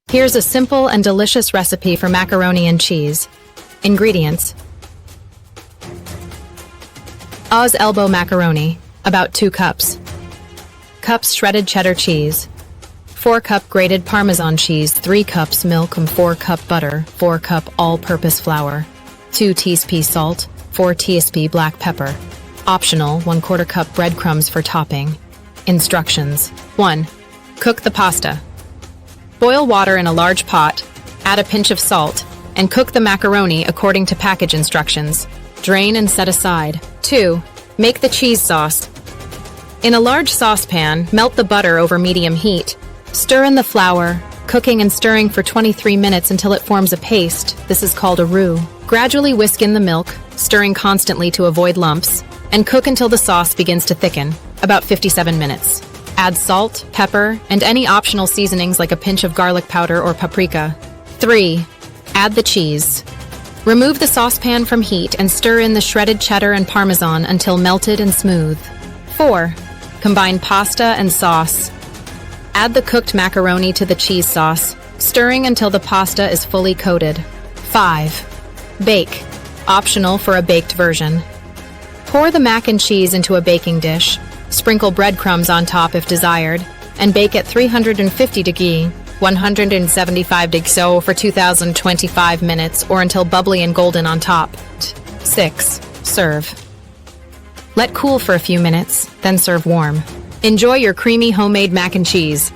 Here's a simple and delicious recipe for macaroni and cheese. Ingredients: Oz elbow macaroni, about 2 cups. Cups shredded cheddar cheese. 4 cup grated Parmesan cheese, 3 cups milk, 4 cup butter, 4 cup all-purpose flour, 2 teaspoons salt, 4 teaspoons black pepper. Optional, 1/4 cup breadcrumbs for topping. Instructions: 1. Cook the pasta. Boil water in a large pot, add a pinch of salt, and cook the macaroni according to package instructions. Drain and set aside. 2. Make the cheese sauce. In a large saucepan, melt the butter over medium heat. Stir in the flour, cooking and stirring for 23 minutes until it forms a paste. This is called a roux. Gradually whisk in the milk, stirring constantly to avoid lumps, and cook until the sauce begins to thicken, about 57 minutes. Add salt, pepper, and any optional seasonings like a pinch of garlic powder or paprika. 3. Add the cheese. Remove the saucepan from heat and stir in the shredded cheddar and Parmesan until melted and smooth. 4. Combine pasta and sauce. Add the cooked macaroni to the cheese sauce, stirring until the pasta is fully coated. 5. Bake. Optional for a baked version. Pour the mac and cheese into a baking dish. Sprinkle breadcrumbs on top if desired, and bake at 350 degrees, 175 degrees for 2025 minutes or until bubbly and golden on top. 6. Serve. Let cool for a few minutes, then serve warm. Enjoy your creamy homemade mac and cheese.